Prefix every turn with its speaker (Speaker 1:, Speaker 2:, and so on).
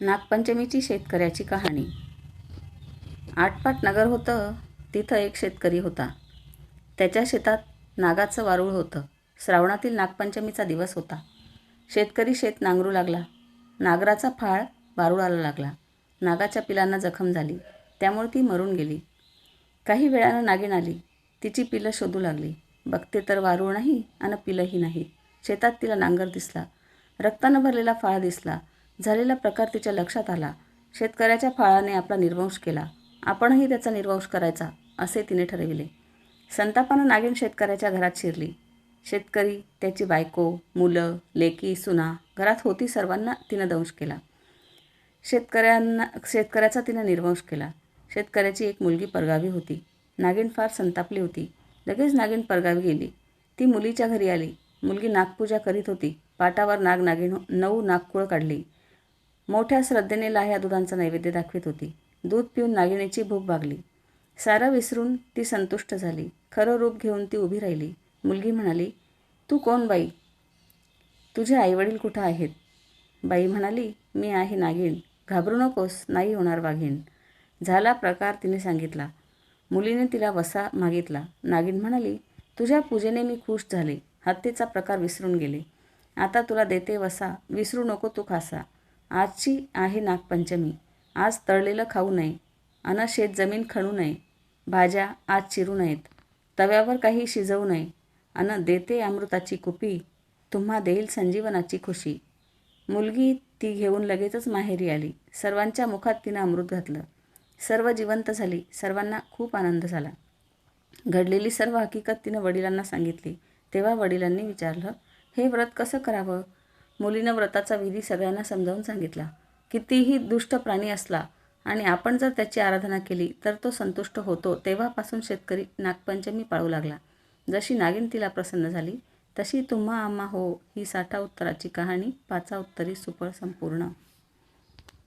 Speaker 1: नागपंचमीची शेतकऱ्याची कहाणी. आटपाट नगर होतं. तिथं एक शेतकरी होता. त्याच्या शेतात नागाचं वारूळ होतं. श्रावणातील नागपंचमीचा दिवस होता. शेतकरी शेत नांगरू लागला. नागराचा फाळ वारुळाला लागला. नागाच्या पिलांना जखम झाली, त्यामुळे ती मरून गेली. काही वेळानं नागिन आली. तिची पिलं शोधू लागली. बघते तर वारूळ नाही आणि पिलंही नाही. शेतात तिला नांगर दिसला. रक्तानं भरलेला फाळ दिसला. झालेला प्रकार तिच्या लक्षात आला. शेतकऱ्याच्या फाळाने आपला निर्वंश केला. आपणही त्याचा निर्वंश करायचा, असे तिने ठरविले. संतापानं नागिन शेतकऱ्याच्या घरात शिरली. शेतकरी, त्याची बायको, मुलं, लेकी, सुना घरात होती. सर्वांना तिनं दंश केला. शेतकऱ्याचा तिनं निर्वंश केला. शेतकऱ्याची एक मुलगी परगावी होती. नागिन फार संतापली होती. लगेच नागिन परगावी गेली. ती मुलीच्या घरी आली. मुलगी नागपूजा करीत होती. पाटावर नागिन 9 नागकुळं काढली. मोठ्या श्रद्धेने लाह्या दुधांचा नैवेद्य दाखवित होती. दूध पिऊन नागिनीची भूक भागली. सारं विसरून ती संतुष्ट झाली. खरं रूप घेऊन ती उभी राहिली. मुलगी म्हणाली, तू कोण बाई? तुझे आईवडील कुठं आहेत? बाई म्हणाली, मी आहे नागिन. घाबरू नकोस, नाही होणार वाघीण. झाला प्रकार तिने सांगितला. मुलीने तिला वसा मागितला. नागिन म्हणाली, तुझ्या पूजेने मी खुश झाले. हत्येचा प्रकार विसरून गेले. आता तुला देते वसा, विसरू नको तू खासा. आजची आहे नागपंचमी. आज तळलेलं खाऊ नये, अन शेत जमीन खणू नये. भाज्या आज चिरू नयेत, तव्यावर काही शिजवू नये. अन देते अमृताची कुपी, तुम्हा देईल संजीवनाची खुशी. मुलगी ती घेऊन लगेचच माहेरी आली. सर्वांच्या मुखात तिनं अमृत घातलं. सर्व जिवंत झाली. सर्वांना खूप आनंद झाला. घडलेली सर्व हकीकत तिनं वडिलांना सांगितली. तेव्हा वडिलांनी विचारलं, हे व्रत कसं करावं? मुलीनं व्रताचा विधी सगळ्यांना समजावून सांगितला. कितीही दुष्ट प्राणी असला आणि आपण जर त्याची आराधना केली तर तो संतुष्ट होतो. तेव्हापासून शेतकरी नागपंचमी पाळू लागला. जशी नागिन तिला प्रसन्न झाली, तशी तुम्हा आम्हा हो ही 60 उत्तराची कहाणी 5 उत्तरी सुफळ संपूर्ण.